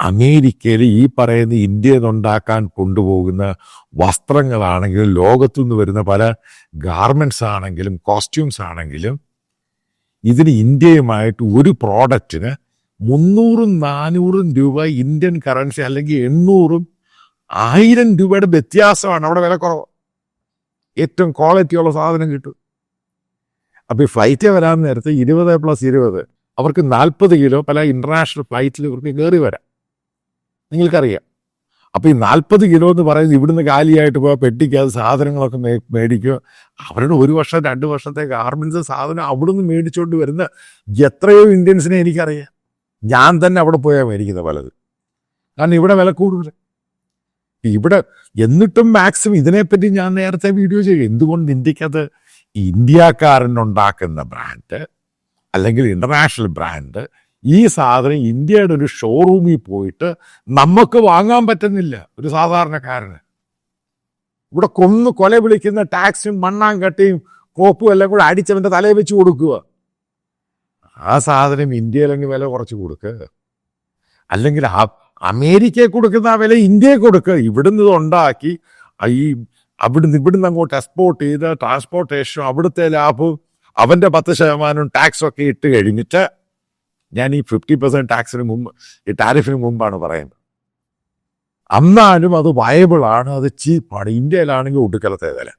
അമേരിക്കയിൽ ഈ പറയുന്ന ഇന്ത്യയിൽ നിന്നുണ്ടാക്കാൻ കൊണ്ടുപോകുന്ന വസ്ത്രങ്ങളാണെങ്കിലും ലോകത്തു നിന്ന് വരുന്ന പല ഗാർമെൻറ്റ്സ് ആണെങ്കിലും കോസ്റ്റ്യൂംസ് ആണെങ്കിലും ഇതിന് ഇന്ത്യയുമായിട്ട് ഒരു പ്രോഡക്റ്റിന് 300-400 രൂപ ഇന്ത്യൻ കറൻസി അല്ലെങ്കിൽ 800-1000 രൂപയുടെ വ്യത്യാസമാണ്. അവിടെ വില കുറവ്, ഏറ്റവും ക്വാളിറ്റിയുള്ള സാധനം കിട്ടും. അപ്പോൾ ഈ ഫ്ലൈറ്റ് വരാൻ നേരത്തെ 20+20 അവർക്ക് 40 കിലോ പല ഇൻ്റർനാഷണൽ ഫ്ലൈറ്റിൽ ഇവർക്ക് കയറി വരാം, നിങ്ങൾക്കറിയാം. അപ്പോൾ ഈ 40 കിലോ എന്ന് പറയുന്നത് ഇവിടുന്ന് കാലിയായിട്ട് പോയാൽ പെട്ടിക്കകത്ത് സാധനങ്ങളൊക്കെ മേടിക്കുക. അവരുടെ 1 വർഷം 2 വർഷത്തെ ഗാർമെൻറ്റ്സ് സാധനം അവിടുന്ന് മേടിച്ചുകൊണ്ട് വരുന്ന എത്രയോ ഇന്ത്യൻസിനെ എനിക്കറിയാം. ഞാൻ തന്നെ അവിടെ പോയാൽ മേടിക്കുന്ന പലത്. കാരണം ഇവിടെ വില കൂടുതൽ. ഇവിടെ എന്നിട്ടും മാക്സിമം ഇതിനെപ്പറ്റി ഞാൻ നേരത്തെ വീഡിയോ ചെയ്യും. എന്തുകൊണ്ട് ഇന്ത്യക്കത് ഇന്ത്യക്കാരനുണ്ടാക്കുന്ന ബ്രാൻഡ് അല്ലെങ്കിൽ ഇൻ്റർനാഷണൽ ബ്രാൻഡ് ഈ സാധനം ഇന്ത്യയുടെ ഒരു ഷോറൂമിൽ പോയിട്ട് നമുക്ക് വാങ്ങാൻ പറ്റുന്നില്ല ഒരു സാധാരണക്കാരന്. ഇവിടെ കൊല വിളിക്കുന്ന ടാക്സും മണ്ണാങ്കട്ടിയും കോപ്പും എല്ലാം കൂടെ അടിച്ചവൻ്റെ തലയിൽ വെച്ച് കൊടുക്കുക. ആ സാധനം ഇന്ത്യയിലെങ്കിൽ വില കുറച്ച് കൊടുക്കുക, അല്ലെങ്കിൽ അമേരിക്കയിൽ കൊടുക്കുന്ന ആ വില ഇന്ത്യയിൽ കൊടുക്കുക. ഇവിടുന്ന് ഇത് ഉണ്ടാക്കി ഇവിടുന്ന് അങ്ങോട്ട് എക്സ്പോർട്ട് ചെയ്ത് ട്രാൻസ്പോർട്ടേഷനും അവിടുത്തെ ലാഭവും അവൻ്റെ 10% ടാക്സൊക്കെ ഇട്ട് കഴിഞ്ഞിട്ട്, ഞാൻ ഈ 50% ടാക്സിന് മുമ്പ് ഈ ടാരിഫിന് മുമ്പാണ് പറയുന്നത്, എന്നാലും അത് വയബിളാണ്, അത് ചീപ്പാണ്. ഇന്ത്യയിലാണെങ്കിൽ ഒടുക്കലത്തെ വില.